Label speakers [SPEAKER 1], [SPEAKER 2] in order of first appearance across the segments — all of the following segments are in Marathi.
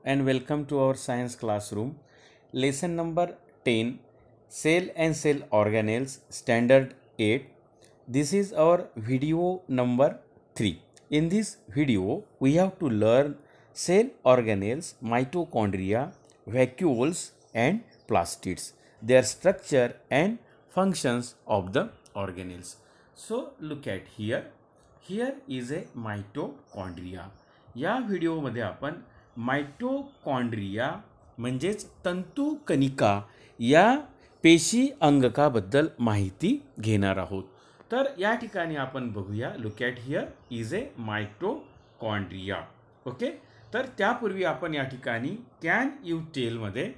[SPEAKER 1] and welcome to our science classroom. Lesson number 10, Cell and Cell Organelles, Standard 8. This is our video number 3. In this video, we have to learn cell organelles, mitochondria, vacuoles and plastids, their structure and functions of the organelles. So look at here. Here is a mitochondria. या व्हिडिओमध्ये आपण मायटोकॉन्ड्रिया म्हणजेच तंतुकणिका या पेशी अंगकाबद्दल माहिती घेणार आहोत. तर या ठिकाणी आपण बघूया. Look at here is a mitochondria. Okay. तर त्यापूर्वी आपण या ठिकाणी कॅन यू टेलमध्ये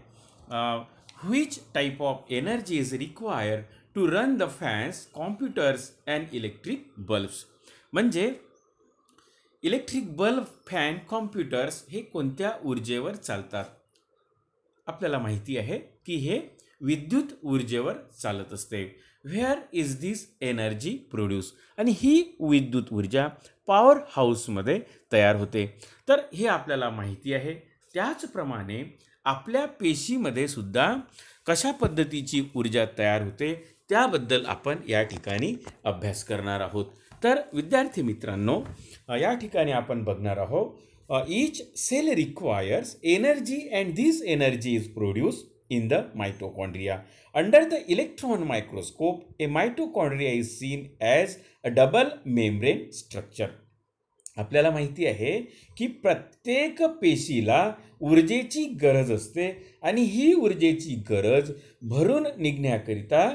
[SPEAKER 1] which type of energy is required to run the fans, computers and electric bulbs. म्हणजे इलेक्ट्रिक बल्ब, फॅन, कॉम्प्युटर्स हे कोणत्या ऊर्जेवर चालतात? आपल्याला माहिती आहे की हे विद्युत ऊर्जेवर चालत असते. Where is this energy produce? आणि ही विद्युत ऊर्जा पॉवर हाऊसमध्ये तयार होते. तर हे आपल्याला माहिती आहे. त्याचप्रमाणे आपल्या पेशीमध्ये सुद्धा कशा पद्धतीची ऊर्जा तयार होते त्याबद्दल आपण या ठिकाणी अभ्यास करणार आहोत. तर विद्यार्थी मित्रांनो, या ठिकाणी आपण बघणार आहोत each cell requires energy and this energy is produce in the mitochondria. Under the electron microscope a mitochondria is seen as a double membrane structure. आपल्याला माहिती आहे की प्रत्येक पेशीला ऊर्जेची गरज असते आणि ही ऊर्जेची गरज भरून निघण्याकरिता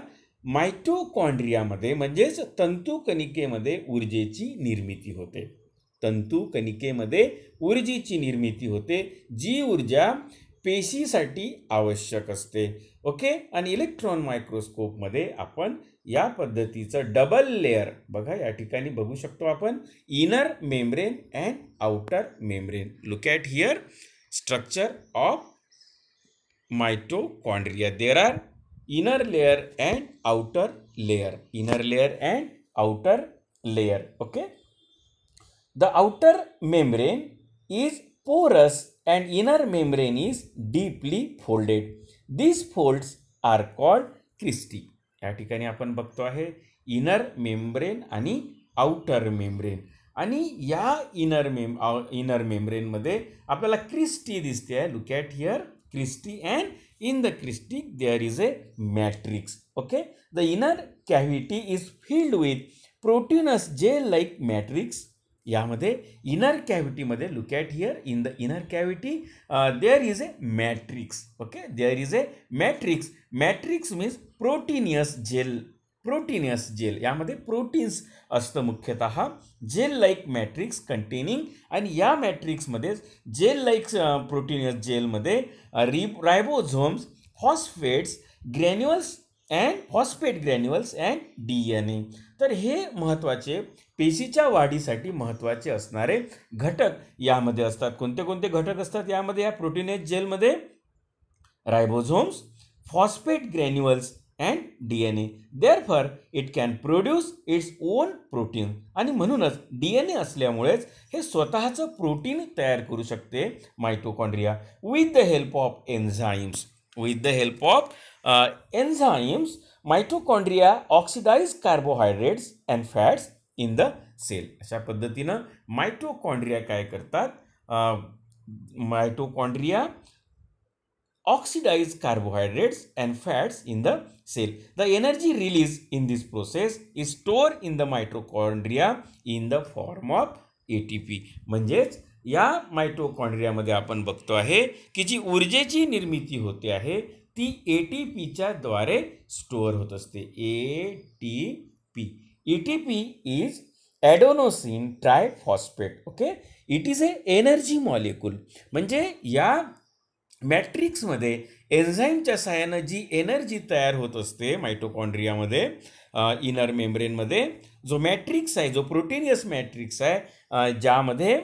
[SPEAKER 1] मायटोकॉन्ड्रियामध्ये म्हणजेच तंतुकणिकेमध्ये ऊर्जेची निर्मिती होते. तंतुकणिकेमध्ये ऊर्जेची निर्मिती होते, जी ऊर्जा पेशीसाठी आवश्यक असते. ओके. आणि इलेक्ट्रॉन मायक्रोस्कोपमध्ये आपण या पद्धतीचं डबल लेअर बघा, या ठिकाणी बघू शकतो आपण inner membrane and outer membrane. Look at here structure of mitochondria. There are inner layer and outer layer. Inner layer and outer layer. Okay. The outer membrane is porous and inner membrane is deeply folded. These folds are called cristae. या ठिकाणी आपण बघतो आहे इनर मेम्ब्रेन आणि आउटर मेम्ब्रेन. आणि या इनर मेम्ब्रेनमध्ये आपल्याला क्रिस्टी दिसते आहे. Look at here cristae, and in the cristae there is a matrix. Okay. The inner cavity is filled with proteinous gel like matrix. यामध्ये इनर कॅव्हिटी मध्ये look at here in the inner cavity there is a matrix. Okay. There is a matrix. Matrix means proteinaceous gel. Proteinaceous gel यामध्ये प्रोटीन्स असतं मुख्यतः. Gel like matrix containing. आणि या मॅट्रिक्समध्येच जेल लाईक प्रोटीनियस जेलमध्ये ribosomes, phosphates, granules and phosphate granules and DNA. तर हे महत्त्वाचे पेशीच्या वाढीसाठी महत्त्वाचे असणारे घटक यामध्ये असतात. कोणते कोणते घटक असतात यामध्ये? या प्रोटीनियस जेलमध्ये ribosomes, phosphate granules and DNA. Therefore, it can produce its own protein. आणि म्हणूनच DNA असल्यामुळेच हे स्वतःचं प्रोटीन तयार करू शकते mitochondria with the help of enzymes. With the help of enzymes mitochondria oxidise carbohydrates and fats in the cell. अशा पद्धतीनं मायटोकॉन्ड्रिया काय करतात? Mitochondria oxidize carbohydrates and fats in the cell. The energy released in this process is stored in the mitochondria in the form of ATP. म्हणजेच या मायटोकॉन्ड्रियामध्ये आपण बघतो आहे की जी ऊर्जेची निर्मिती होते आहे ती ATPच्या द्वारे स्टोअर होत असते. ATP. ATP is adenosine triphosphate. Okay. It is a energy molecule. म्हणजे या मॅट्रिक्समध्ये एन्झाईमच्या सहाय्यानं जी एनर्जी तयार होत असते मायटोकॉन्ड्रियामध्ये, इनर मेम्ब्रेनमध्ये, जो मॅट्रिक्स आहे, जो प्रोटीनियस मॅट्रिक्स आहे, ज्यामध्ये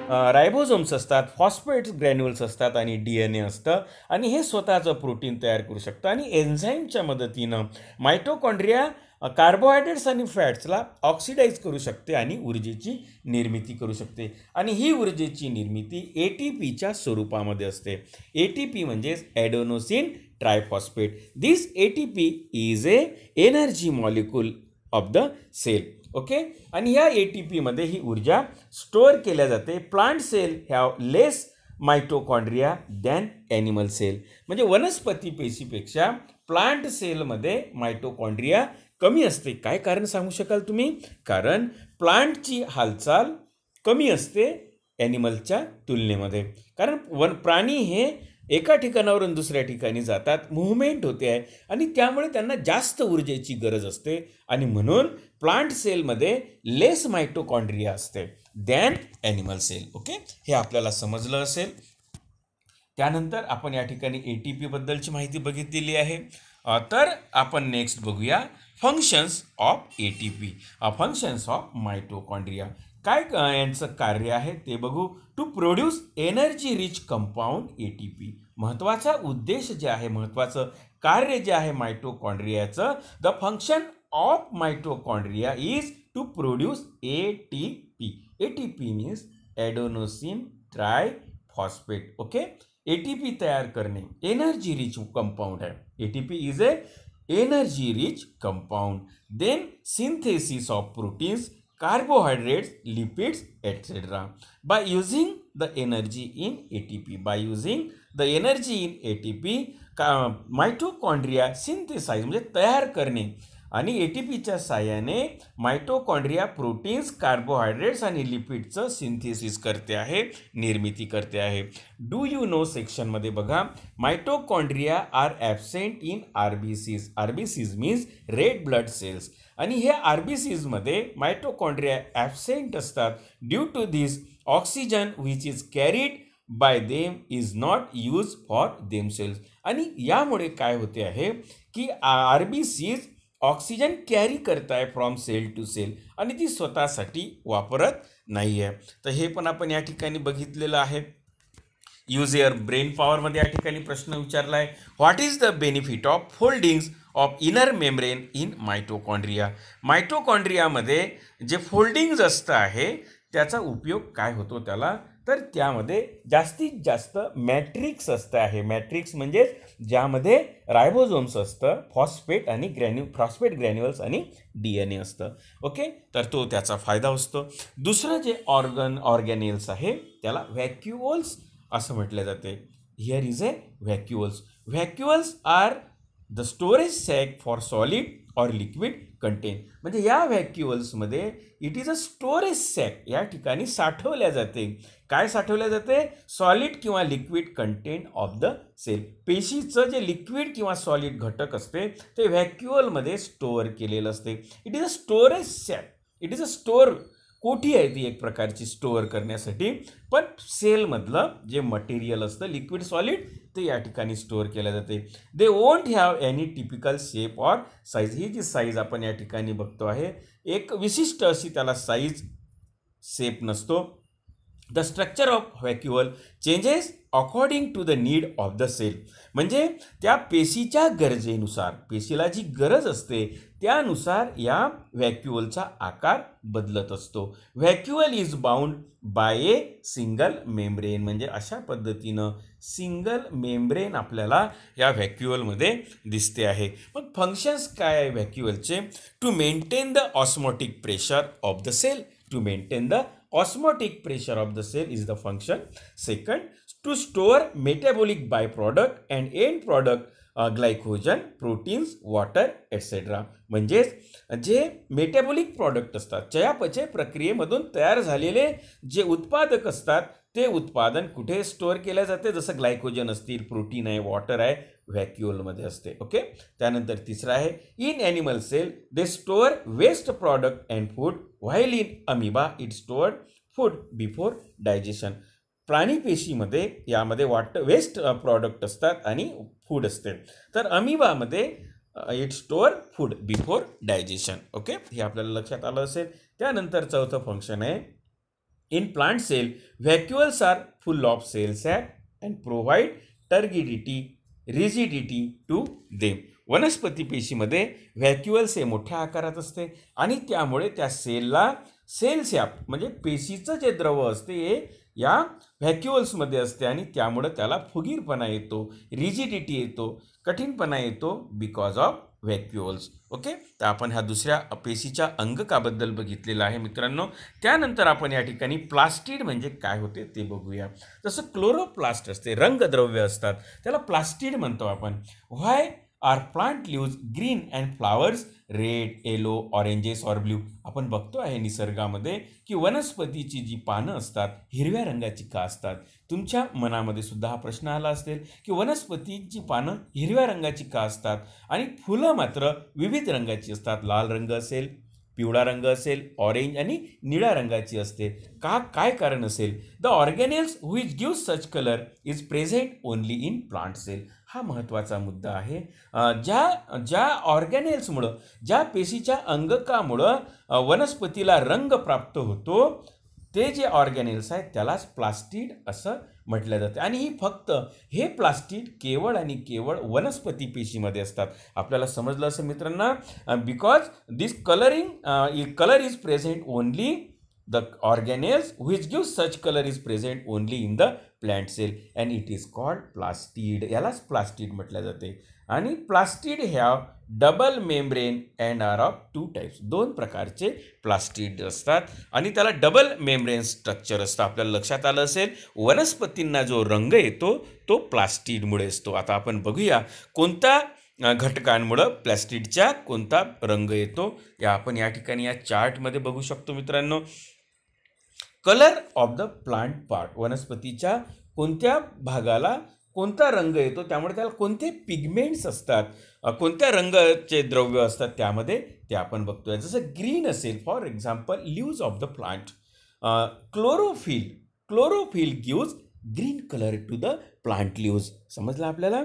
[SPEAKER 1] रायबोझोम्स असतात, फॉस्फेट ग्रॅन्युल्स असतात आणि DNA असतं, आणि हे स्वतःचं प्रोटीन तयार करू शकतं आणि एन्झाईमच्या मदतीनं मायटोकॉन्ड्रिया कार्बोहायड्रेट्स आणि फॅट्सला ऑक्सिडाईज करू शकते आणि ऊर्जेची निर्मिती करू शकते. आणि ही ऊर्जेची निर्मिती ATPच्या स्वरूपामध्ये असते. ATP म्हणजेच adenosine triphosphate. This ATP is a energy molecule of the cell. Okay, आणि ह्या ATP मध्ये ही ऊर्जा स्टोअर केल्या जाते. Plant cell have less mitochondria than animal cell. म्हणजे वनस्पती पेशीपेक्षा प्लांट सेलमध्ये मायटोकॉन्ड्रिया कमी असते. काय कारण सांगू शकाल तुम्ही? कारण प्लांटची हालचाल कमी असते ॲनिमलच्या तुलनेमध्ये. कारण प्राणी हे एका ठिकाणावरून दुसऱ्या ठिकाणी जातात, मुव्हमेंट होते आहे, आणि त्यामुळे त्यांना जास्त ऊर्जेची गरज असते, आणि म्हणून प्लांट सेलमध्ये लेस मायटोकॉन्ड्रिया असते दॅन ॲनिमल सेल. ओके, हे आपल्याला समजलं असेल. त्यानंतर आपण या ठिकाणी ATP बद्दलची माहिती बघितलेली आहे. तर आपण नेक्स्ट बघूया functions of ATP, functions of mitochondria. काय यांचं कार्य आहे ते बघू. To produce energy rich compound ATP. महत्त्वाचा उद्देश जे आहे, महत्त्वाचं कार्य जे आहे मायटोकॉन्ड्रियाचं, the function of mitochondria is to produce ATP. ATP means adenosine triphosphate. Okay, ATP तयार करणे एनर्जी रिच कंपाऊंड है. ATP is a energy rich compound. Then synthesis of proteins, carbohydrates, lipids, etc. By using the energy in ATP, mitochondria synthesise म्हणजे तयार करणे, आणि ATPच्या साहाय्याने मायटोकॉन्ड्रिया प्रोटीन्स, कार्बोहायड्रेट्स आणि लिपिडचं सिंथेसिस करते आहे, निर्मिती करते आहे. डू यू नो सेक्शनमध्ये बघा, mitochondria are absent in RBCs. RBCs means red blood cells, आणि हे RBCsमध्ये मायटोकॉन्ड्रिया ॲबसेंट असतात. Due to this oxygen which is carried by them is not use for themselves. आणि यामुळे काय होते आहे की RBCs ऑक्सिजन कॅरी करताय फ्रॉम सेल टू सेल, आणि ती स्वतःसाठी वापरत नाही आहे. तर हे पण आपण या ठिकाणी बघितलेलं आहे. यूज युअर ब्रेन पॉवरमध्ये या ठिकाणी प्रश्न विचारला आहे. What is the benefit of foldings of inner membrane in mitochondria. मायटोकॉन्ड्रियामध्ये जे फोल्डिंग्ज असतं आहे त्याचा उपयोग काय होतो त्याला, तर त्यामध्ये जास्तीत जास्त मॅट्रिक्स असतं आहे. मॅट्रिक्स म्हणजे ज्यामध्ये रायबोझोम्स असतं, फॉस्फेट ग्रॅन्युअल्स आणि DNA असतं. ओके, तर तो त्याचा फायदा असतो. दुसरं जे ऑर्गॅनेल्स आहे त्याला व्हॅक्युओल्स असं म्हटलं जाते. Here is a vacuoles. Vacuoles are the storage sac for solid और लिक्विड कंटेन. म्हणजे या व्हॅक्युअल्समध्ये it is a storage sac, या ठिकाणी साठवल्या जाते. काय साठवल्या जाते? सॉलिड किंवा liquid content of the cell. पेशीचं जे लिक्विड किंवा सॉलिड घटक असते ते व्हॅक्युअलमध्ये स्टोअर केलेलं असते. It is a storage sac. It is a store कोठी आहे ती एक प्रकारची स्टोअर करण्यासाठी, पण सेलमधलं जे मटेरियल असतं लिक्विड सॉलिड ते या ठिकाणी स्टोअर केलं जाते. They won't have any typical shape or size. ही जी साईज आपण या ठिकाणी बघतो आहे एक विशिष्ट अशी त्याला साईज शेप नसतो. The structure of vacuole changes according to the need of the cell. म्हणजे त्या पेशीच्या गरजेनुसार, पेशीला जी गरज असते त्यानुसार या व्हॅक्युअलचा आकार बदलत असतो. व्हॅक्युअल is bound by a single membrane. म्हणजे अशा पद्धतीनं सिंगल मेम्ब्रेन आपल्याला या व्हॅक्युअलमध्ये दिसते आहे. मग फंक्शन्स काय आहे व्हॅक्युअलचे? To maintain the osmotic pressure of the cell. To maintain the osmotic pressure of the cell is the function. Second, to store metabolic byproduct and end product, glycogen, proteins, water, etc. म्हणजेच जे मेटाबॉलिक प्रॉडक्ट असतात, चयापचय प्रक्रियेमधून तयार झालेले जे उत्पादक असतात ते उत्पादन कुठे स्टोअर केले जाते? जसं ग्लायकोजन असतील, प्रोटीन आहे, वॉटर आहे, व्हॅक्युअलमध्ये असते. ओके, त्यानंतर तिसरा आहे in animal cell they store waste product and food while in amoeba it stored food before digestion. प्राणी पेशीमध्ये यामध्ये वेस्ट प्रॉडक्ट असतात आणि फूड असते. तर अमिबामध्ये it store food before digestion. Okay, हे आपल्याला लक्षात आलं असेल. त्यानंतर चौथं फंक्शन आहे, in plant cell vacuoles are full of cell sac and provide turgidity rigidity to them. वनस्पती पेशीमध्ये व्हॅक्युअल्स हे मोठ्या आकारात असते आणि त्यामुळे त्या सेलला सेल सॅप म्हणजे पेशीचं जे द्रव असते हे या व्हॅक्युअल्समध्ये असते आणि त्यामुळे त्याला फुगीरपणा येतो, रिजिडिटी येतो, कठीणपणा येतो बिकॉज ऑफ व्हॅक्युअल्स. ओके, तर आपण ह्या दुसऱ्या पेशीच्या अंगकाबद्दल बघितलेलं आहे मित्रांनो. त्यानंतर आपण या ठिकाणी प्लास्टिड म्हणजे काय होते ते बघूया. जसं क्लोरोप्लास्ट असते, रंगद्रव्य असतात, त्याला प्लास्टिड म्हणतो आपण. Why are plant leaves green and flowers red, yellow, oranges or blue. आपण बघतो आहे निसर्गामध्ये की वनस्पतीची जी पानं असतात हिरव्या रंगाची का असतात. तुमच्या मनामध्ये सुद्धा हा प्रश्न आला असेल की वनस्पतीची पानं हिरव्या रंगाची का असतात आणि फुलं मात्र विविध रंगाची असतात. लाल रंग असेल, पिवळा रंग असेल, ऑरेंज आणि निळ्या रंगाची असते का, काय कारण असेल. The organelles which give such colour is present only in plant cell. हा महत्त्वाचा मुद्दा आहे. ज्या ऑर्गॅनेल्समुळं, ज्या पेशीच्या अंगकामुळं वनस्पतीला रंग प्राप्त होतो ते जे ऑर्गॅनेल्स आहेत त्यालाच प्लास्टिड असं म्हटलं जातं. आणि हे प्लास्टिड केवळ आणि केवळ वनस्पती पेशीमध्ये असतात. आपल्याला समजलं असं मित्रांनो, because this colour is present only the organelles which give such colour is present only in the plant cell and it is called plastid. यालाच प्लास्टिड म्हटलं जाते. आणि plastid have double membrane and are of two types. दोन प्रकारचे प्लास्टिड असतात आणि त्याला डबल मेम्ब्रेन स्ट्रक्चर असतं. आपल्याला लक्षात आलं असेल वनस्पतींना जो रंग येतो तो प्लास्टिडमुळे असतो. आता आपण बघूया कोणता घटकांमुळं प्लास्टिडच्या कोणता रंग येतो. आपण या ठिकाणी या चार्टमध्ये बघू शकतो मित्रांनो. Colour of the plant part, वनस्पतीच्या कोणत्या भागाला कोणता रंग येतो त्यामुळे त्याला कोणते पिगमेंट्स असतात, कोणत्या रंगाचे द्रव्य असतात त्यामध्ये ते आपण बघतोय. जसं ग्रीन असेल for example leaves of the plant. Chlorophyll gives green colour to the plant leaves. समजलं आपल्याला.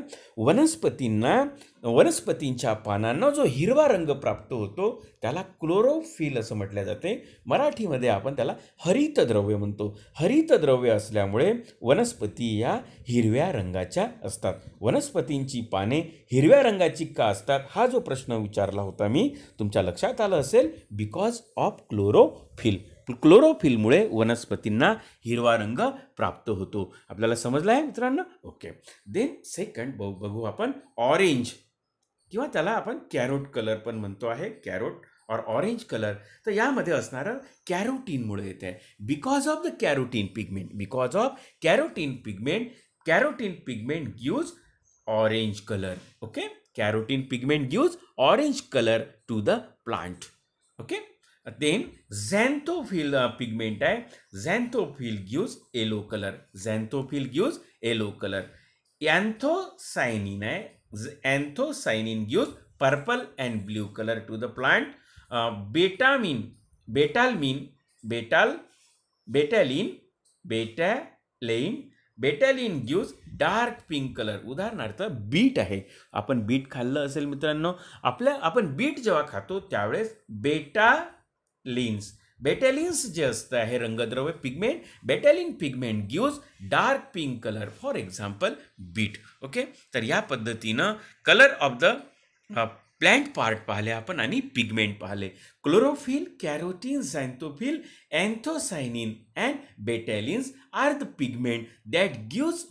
[SPEAKER 1] वनस्पतींच्या पानांना जो हिरवा रंग प्राप्त होतो त्याला क्लोरोफिल असं म्हटलं जाते. मराठीमध्ये आपण त्याला हरितद्रव्य म्हणतो. हरितद्रव्य असल्यामुळे वनस्पती या हिरव्या रंगाच्या असतात. वनस्पतींची पाने हिरव्या रंगाची का असतात हा जो प्रश्न विचारला होता मी, तुमच्या लक्षात आलं असेल बिकॉज ऑफ क्लोरोफिल. क्लोरोफिलमुळे वनस्पतींना हिरवा रंग प्राप्त होतो. आपल्याला समजलं आहे मित्रांनो. ओके, देन सेकंड बघू आपण ऑरेंज किंवा त्याला आपण कॅरोट कलर पण म्हणतो आहे, कॅरोट और ऑरेंज कलर. तर यामध्ये असणारं कॅरोटीनमुळे येते आहे. Because of the carotene pigment gives orange colour. Okay, carotene pigment gives orange colour to the plant. Okay, then xanthophyll pigment आहे, xanthophyll gives yellow color. Anthocyanin आहे, anthocyanin gives purple and blue color to the plant. बेटालिन gives dark pink colour. उदाहरणार्थ बीट आहे, आपण बीट खाल्लं असेल मित्रांनो. आपण बीट जेव्हा खातो त्यावेळेस बेटालिन्स जे असतं आहे रंगद्रव्य pigment, betalain pigment gives dark pink colour for example beet. Okay, तर या पद्धतीनं colour of the plant part पाहिले आपण आणि पिगमेंट पाहिले. Chlorophyll, carotene, xanthophyll, anthocyanin and betalains are the pigment that gives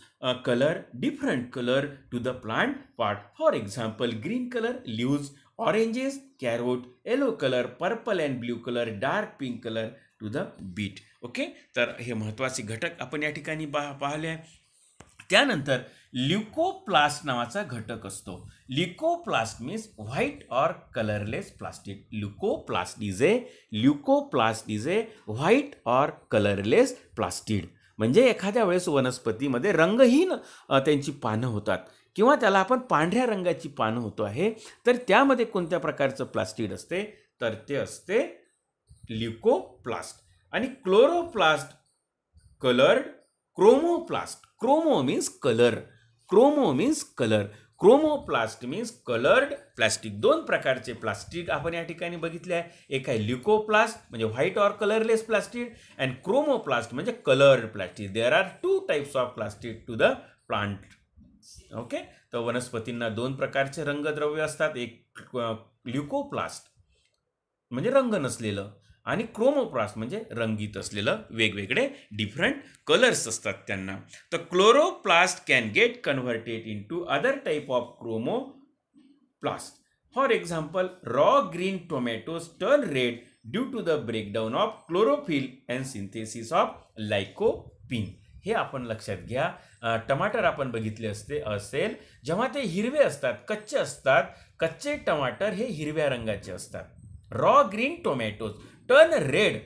[SPEAKER 1] color, different color to the plant part. For example, green color leaves, oranges carrot, yellow color purple and blue color, dark pink color to the beet. Okay, तर हे महत्त्वाचे घटक आपण या ठिकाणी पाहिले. त्यानंतर ल्युकोप्लास्ट नावाचा घटक असतो. Leucoplast means white or colourless plastid. Leucoplast is a white or colourless plastid. म्हणजे एखाद्या वेळेस वनस्पतीमध्ये रंगहीन त्यांची पानं होतात किंवा त्याला आपण पांढऱ्या रंगाची पानं होतो आहे, तर त्यामध्ये कोणत्या प्रकारचं प्लास्टिड असते, तर ते असते ल्युकोप्लास्ट. आणि chloroplast coloured chromoplast. Chromo means colour. Chromoplast means coloured plastic. दोन प्रकारचे प्लास्टिक आपण या ठिकाणी बघितले आहे. एक आहे ल्युकोप्लास्ट म्हणजे white or colourless plastic and chromoplast म्हणजे coloured plastic. There are two types of plastic to the plant. Okay, तर वनस्पतींना दोन प्रकारचे रंगद्रव्य असतात. एक ल्युकोप्लास्ट म्हणजे रंग नसलेलं आणि क्रोमोप्लास्ट म्हणजे रंगीत असलेलं, वेगवेगळे डिफरंट कलर्स असतात त्यांना. तर chloroplast can get converted into other type of chromoplast. For example raw green tomatoes turn red due to the breakdown of chlorophyll and synthesis of lycopene. हे आपण लक्षात घ्या. टमाटर आपण बघितले असेल जेव्हा ते हिरवे असतात, कच्चे असतात, कच्चे टमाटर हे हिरव्या रंगाचे असतात. Raw green tomatoes turn red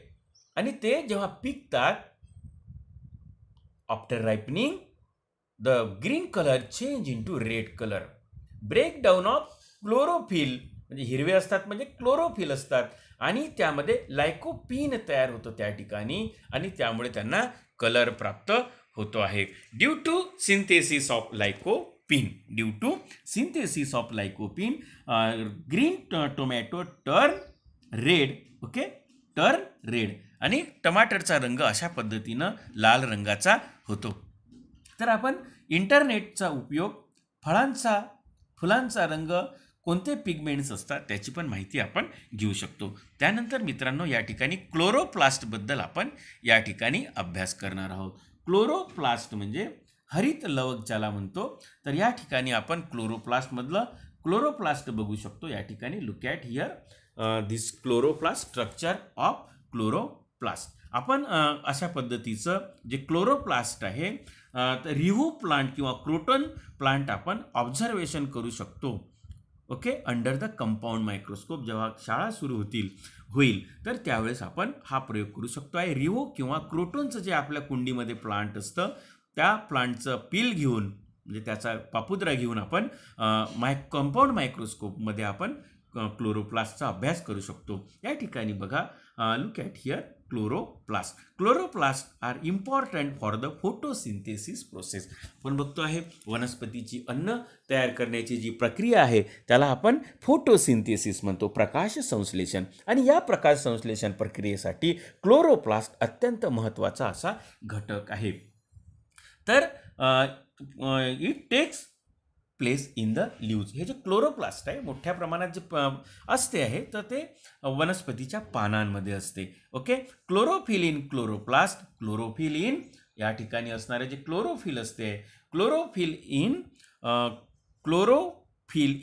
[SPEAKER 1] आणि ते जेव्हा पिकतात, after ripening the green colour change into red colour. Breakdown of chlorophyll म्हणजे हिरवे असतात म्हणजे क्लोरोफिल असतात आणि त्यामध्ये लायकोपिन तयार होतो त्या ठिकाणी आणि त्यामुळे त्यांना कलर प्राप्त होतो आहे. Due to synthesis of lycopene. Due to synthesis of lycopene green tomato turn red. Okay, turn red आणि टमाटरचा रंग अशा पद्धतीनं लाल रंगाचा होतो. तर आपण इंटरनेटचा उपयोग फळांचा, फुलांचा रंग, कोणते पिगमेंट्स असतात त्याची पण माहिती आपण घेऊ शकतो. त्यानंतर मित्रांनो या ठिकाणी क्लोरोप्लास्टबद्दल आपण या ठिकाणी अभ्यास करणार आहोत. क्लोरोप्लास्ट म्हणजे हरित लवक ज्याला म्हणतो. तर या ठिकाणी आपण क्लोरोप्लास्टमधलं क्लोरोप्लास्ट बघू शकतो. या ठिकाणी look at here this chloroplast, structure of chloroplast. आपण अशा पद्धतीचं जे क्लोरोप्लास्ट आहे तर रिव्हू प्लांट किंवा क्रोटन प्लांट आपण ऑब्झर्वेशन करू शकतो. Okay, under the compound microscope. जेव्हा शाळा सुरू होईल तर त्यावेळेस आपण हा प्रयोग करू शकतो आहे. रिव्हो किंवा क्रोटोनचं जे आपल्या कुंडीमध्ये प्लांट असतं त्या प्लांटचं पील घेऊन म्हणजे त्याचा पापुद्रा घेऊन आपण कंपाऊंड मायक्रोस्कोपमध्ये आपण क्लोरोप्लास्टचा अभ्यास करू शकतो. या ठिकाणी बघा, look at here chloroplast. Chloroplast are important for the photosynthesis process. आपण बघतो आहे वनस्पतीची अन्न तयार करण्याची जी प्रक्रिया आहे त्याला आपण फोटोसिंथेसिस म्हणतो, प्रकाश संश्लेषण. आणि या प्रकाश संश्लेषण प्रक्रियेसाठी क्लोरोप्लास्ट अत्यंत महत्त्वाचा असा घटक आहे. तर it takes place in the leaves. हे जे क्लोरोप्लास्ट आहे मोठ्या प्रमाणात जे असते आहे तर ते वनस्पतीच्या पानांमध्ये असते. Okay, chlorophyll in chloroplast. Chlorophyll in या ठिकाणी असणारे जे क्लोरोफिल असते, chlorophyll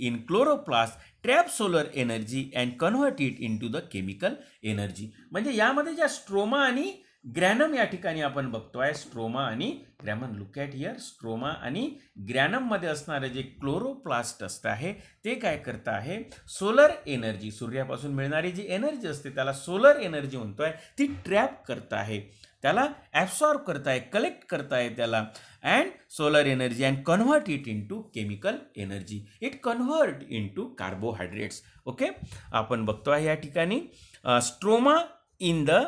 [SPEAKER 1] in chloroplast trap solar energy and convert it into the chemical energy. म्हणजे यामध्ये ज्या स्ट्रोमा आणि ग्रॅनम या ठिकाणी आपण बघतोय, स्ट्रोमा आणि ग्रॅनम. लुक ॲट हिअर, स्ट्रोमा आणि ग्रॅनममध्ये असणारे जे क्लोरोप्लास्ट असतं आहे ते काय करतं आहे, सोलर एनर्जी, सूर्यापासून मिळणारी जी एनर्जी असते त्याला सोलर एनर्जी म्हणतोय, ती ट्रॅप करत आहे, त्याला ॲब्सॉर्ब करताय, कलेक्ट करताय त्याला, and solar energy and convert it into chemical energy. It convert into carbohydrates. Okay, आपण बघतो आहे या ठिकाणी stroma in the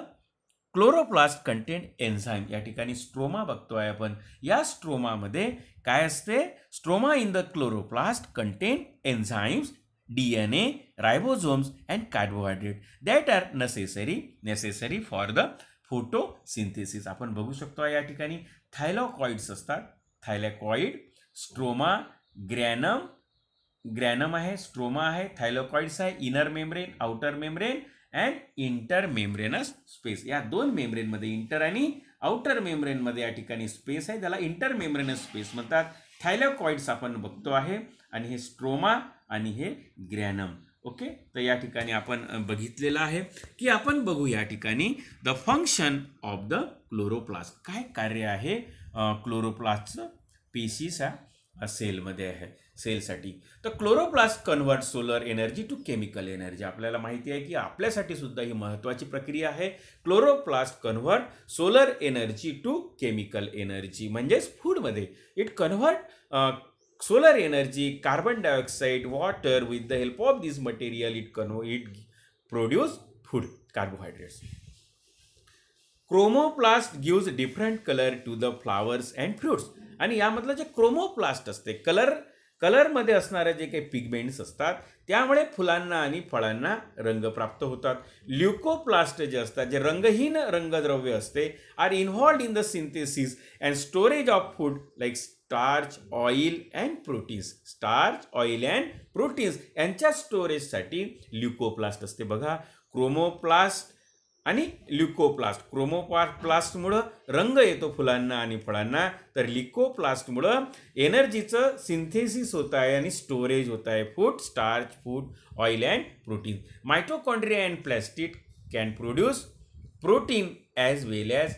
[SPEAKER 1] chloroplast contain enzyme. या ठिकाणी स्ट्रोमा बघतोय आपण. या स्ट्रोमामध्ये काय असते, stroma in the chloroplast contain enzymes, DNA, ribosomes and carbohydrate that are necessary for the photosynthesis. आपण बघू शकतो या ठिकाणी थायलॉकॉइड्स असतात, थायलॉकॉइड, स्ट्रोमा, ग्रॅनम आहे, स्ट्रोमा आहे, थायलॉकॉइड्स आहे, inner membrane, outer membrane and inter membranes space. या दोन मेम्ब्रेनमध्ये, इंटर आणि आउटर मेम्ब्रेनमध्ये या ठिकाणी स्पेस आहे, त्याला इंटर मेम्ब्रेनस स्पेस म्हणतात. थायलॉकॉइड्स आपण बघतो आहे आणि हे स्ट्रोमा आणि हे ग्रॅनम. ओके, तर या ठिकाणी आपण बघितलेलं आहे की आपण बघू या ठिकाणी the function of the chloroplast. काय कार्य आहे क्लोरोप्लास्टचं पेशीच्या सेलमध्ये आहे, सेलसाठी. तर chloroplast convert solar energy to chemical energy. आपल्याला माहिती आहे की आपल्यासाठी सुद्धा ही महत्त्वाची प्रक्रिया आहे. Chloroplast convert solar energy to chemical energy. म्हणजेच फूडमध्ये it convert solar energy, carbon dioxide, water. With the help of this material it produce food, carbohydrates. Chromoplast gives different color to the flowers and fruits. आणि यामधलं जे क्रोमोप्लास्ट असते, कलरमध्ये असणारे जे काही पिगमेंट्स असतात त्यामुळे फुलांना आणि फळांना रंग प्राप्त होतात. ल्युकोप्लास्ट जे असतात, जे रंगहीन रंगद्रव्य असते, are involved in the synthesis and storage of food like starch, oil and proteins. Starch, oil and proteins यांच्या स्टोरेजसाठी ल्युकोप्लास्ट असते. बघा, क्रोमोप्लास्ट आणि ल्युकोप्लास्ट. क्रोमोप्लास्टमुळं रंग येतो फुलांना आणि फळांना, तर ल्युकोप्लास्टमुळं एनर्जीचं सिंथेसिस होत आहे आणि स्टोरेज होत आहे. Food, starch, food, oil and protein. Mitochondria and plastid can produce protein as well as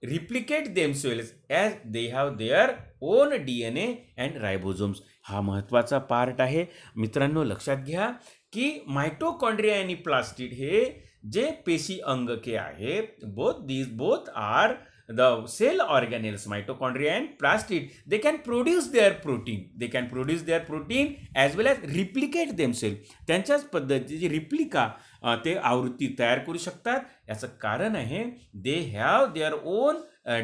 [SPEAKER 1] replicate themselves as they have their own DNA and ribosomes. हा महत्त्वाचा पार्ट आहे मित्रांनो. लक्षात घ्या की मायटोकॉन्ड्रिया आणि प्लास्टिड हे जे पेशी अंगके आहेत, both are the cell organelles. Mitochondria and plastid, they can produce their protein as well as replicate themselves. त्यांच्याच पद्धतीची रिप्लिका ते आवृत्ती तयार करू शकतात. याचं कारण आहे they have their own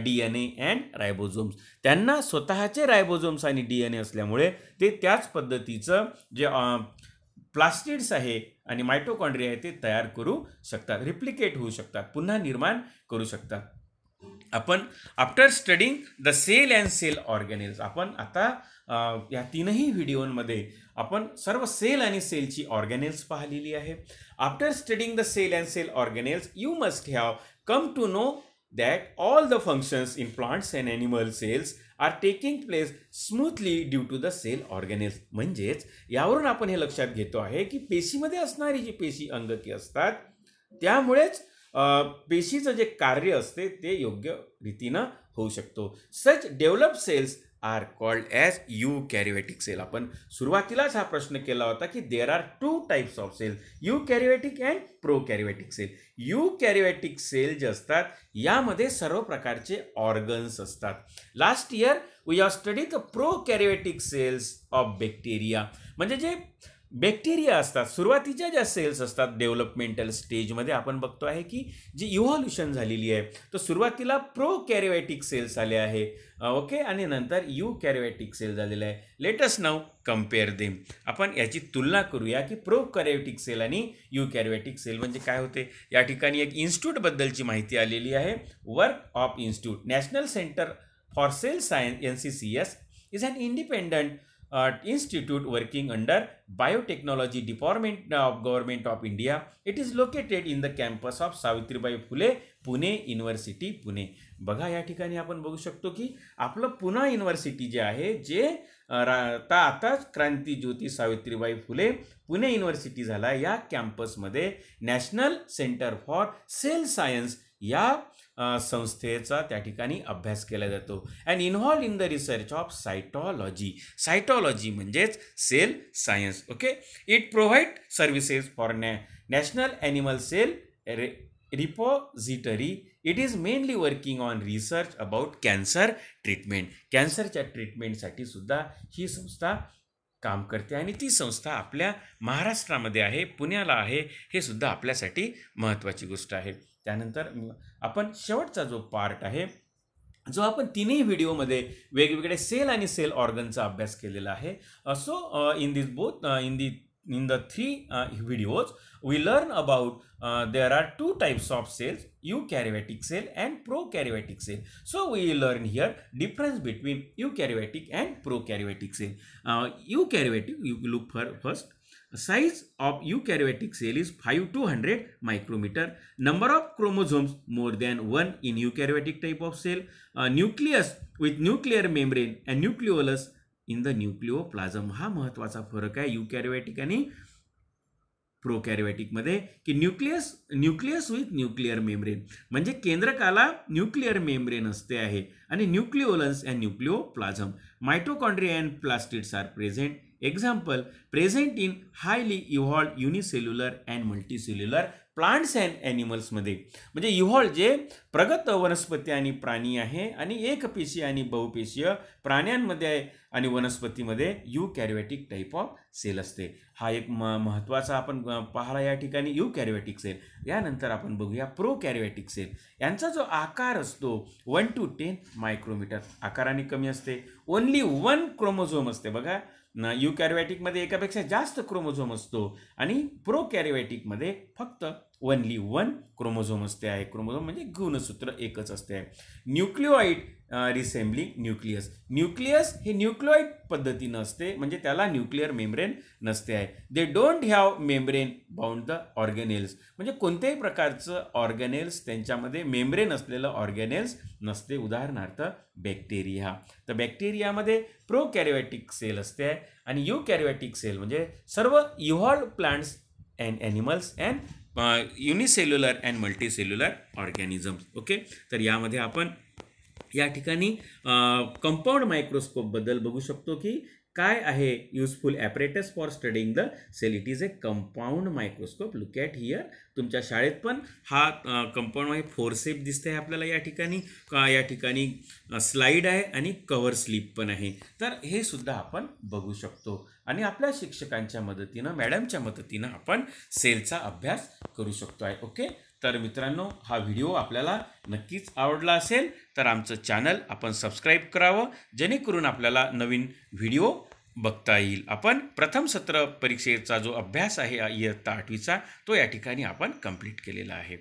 [SPEAKER 1] DNA and ribosomes. त्यांना स्वतःचे रायबोझोम्स आणि DNA असल्यामुळे ते त्याच पद्धतीचं जे प्लास्टिड्स आहे आणि मायटोकॉन्ड्रिया आहे ते तयार करू शकतात, रिप्लिकेट होऊ शकतात, पुन्हा निर्माण करू शकतात. आपण after studying the cell and cell organelles, आपण आता या तीनही व्हिडिओमध्ये आपण सर्व सेल आणि सेलची ऑर्गॅनेल्स पाहिलेली आहे. After studying the cell and cell organelles you must have come to know that all the functions in plants and animal cells are taking place smoothly due to the cell organelles. म्हणजेच यावरून आपण हे लक्षात घेतो आहे की पेशीमध्ये असणारी जी पेशी अंगके असतात त्यामुळेच पेशीचं जे कार्य असते ते योग्य रीतीनं होऊ शकतो. Such develop cells are called as eukaryotic cell. आपण सुरुवातीलाच हा प्रश्न केला होता की there are 2 types of cell, eukaryotic and prokaryotic cell. Eukaryotic cell जे असतात यामध्ये सर्व प्रकारचे ऑर्गन्स असतात. Last year we have studied the prokaryotic cells of bacteria. म्हणजे जे बॅक्टेरिया असतात, सुरुवातीच्या ज्या सेल्स असतात डेव्हलपमेंटल स्टेजमध्ये आपण बघतो आहे की जी इव्हॉल्युशन झालेली आहे, तर सुरुवातीला प्रोकॅरियोटिक सेल्स आले आहे, ओके, आणि नंतर यूकॅरियोटिक सेल झालेला आहे. Let us now compare them. आपण याची तुलना करूया की प्रोकॅरियोटिक सेल आणि यूकॅरियोटिक सेल म्हणजे काय होते. या ठिकाणी एक इन्स्टिट्यूटबद्दलची माहिती आलेली आहे. Work of institute National centre for sale Science NCCS is an independent institute working under biotechnology department of government of India. It is located in the campus of Savitribai Phule Pune university Pune. बघा या ठिकाणी आपण बघू शकतो की आपलं पुणे युनिव्हर्सिटी जे आहे जे आताच क्रांती ज्योती सावित्रीबाई फुले पुणे युनिव्हर्सिटी झाला, या कॅम्पसमध्ये national centre for sale science या संस्थेचा त्या ठिकाणी अभ्यास केला जातो. And involve in the research of cytology. Cytology म्हणजेच cell science. Okay, it provide services for national animal cell repository. It is mainly working on research about cancer treatment. कॅन्सरच्या ट्रीटमेंटसाठी सुद्धा ही संस्था काम करते आणि ती संस्था आपल्या महाराष्ट्रामध्ये आहे, पुण्याला आहे. हे सुद्धा आपल्यासाठी महत्त्वाची गोष्ट आहे. त्यानंतर आपण शेवटचा जो पार्ट आहे, जो आपण तिन्ही व्हिडिओमध्ये वेगवेगळे सेल आणि सेल ऑर्गनचा अभ्यास केलेला आहे. So in this both in the 3 videos we learn about there are 2 types of cells, eukaryotic cell and prokaryotic cell. So we learn here difference between eukaryotic and prokaryotic cell. Eukaryotic, you look for first. Size of eukaryotic cell is 5 to 100 micrometer. Number of chromosomes more than 1 in eukaryotic type of cell. Nucleus with nuclear membrane and nucleolus in the nucleoplasm. हा महत्त्वाचा फरक आहे यूकॅरियोटिक आणि प्रोकॅरियोटिकमध्ये की न्यूक्लियस विथ न्यूक्लिअर मेम्ब्रेन म्हणजे केंद्रकाला न्यूक्लिअर मेम्ब्रेन असते आहे आणि nucleolus and nucleoplasm. Mitochondria and plastids are present. Example present in highly evolve unicellular and multicellular plants and ॲनिमल्समध्ये. म्हणजे इव्हॉल्व जे प्रगत वनस्पती आणि प्राणी आहे आणि एकपेशीय आणि बहुपेशीय प्राण्यांमध्ये आणि वनस्पतीमध्ये युकॅरियोटिक टाईप ऑफ सेल असते. हा एक महत्त्वाचा आपण पाहला या ठिकाणी युकॅरियोटिक सेल. यानंतर आपण बघूया प्रोकॅरियोटिक सेल. यांचा जो आकार असतो 1 to 10 मायक्रोमीटर, आकाराने कमी असते. ओन्ली 1 क्रोमोझोम असते. बघा, युकॅरियोटिकमध्ये एकापेक्षा जास्त क्रोमोझोम असतो आणि प्रोकॅरियोटिकमध्ये फक्त ओन्ली 1 क्रोमोझोम असते आहे. क्रोमोझोम म्हणजे गुणसूत्र एकच असते आहे. न्यूक्लिओइड रिसेंबलिंग न्यूक्लियस. न्यूक्लियस हे न्यूक्लिओइड पद्धतीनं असते, म्हणजे त्याला न्यूक्लिअर मेम्ब्रेन नसते आहे. They don't have membrane bound the organelles. म्हणजे कोणत्याही प्रकारचं ऑर्गेनेल्स त्यांच्यामध्ये मेम्ब्रेन असलेलं ऑर्गेनेल्स नसते. उदाहरणार्थ बॅक्टेरिया. तर बॅक्टेरियामध्ये प्रोकॅरियोटिक सेल असते आहे आणि युकॅरियोटिक सेल म्हणजे सर्व evolve plants and animals and unicellular and multicellular organisms. Okay, तर यामध्ये आपण या ठिकाणी कंपाऊंड मायक्रोस्कोपबद्दल बघू शकतो की काय आहे useful apparatus for studying the cell. It is a compound microscope. Look at here. तुमच्या शाळेत पण हा कंपाऊंड फोरसेप दिसते आहे आपल्याला या ठिकाणी. या ठिकाणी स्लाईड आहे आणि कव्हर स्लिप पण आहे. तर हे सुद्धा आपण बघू शकतो आणि आपल्या शिक्षकांच्या मदतीनं, मॅडमच्या मदतीनं आपण सेलचा अभ्यास करू शकतो आहे. ओके, तर मित्रांनो, हा व्हिडिओ आपल्याला नक्कीच आवडला असेल तर आमचं चॅनल आपण सबस्क्राईब करावं, जेणेकरून आपल्याला नवीन व्हिडिओ बघता येईल. आपण प्रथम सत्र परीक्षेचा जो अभ्यास आहे इयत्ता 8वीचा तो या ठिकाणी आपण कंप्लीट केलेला आहे.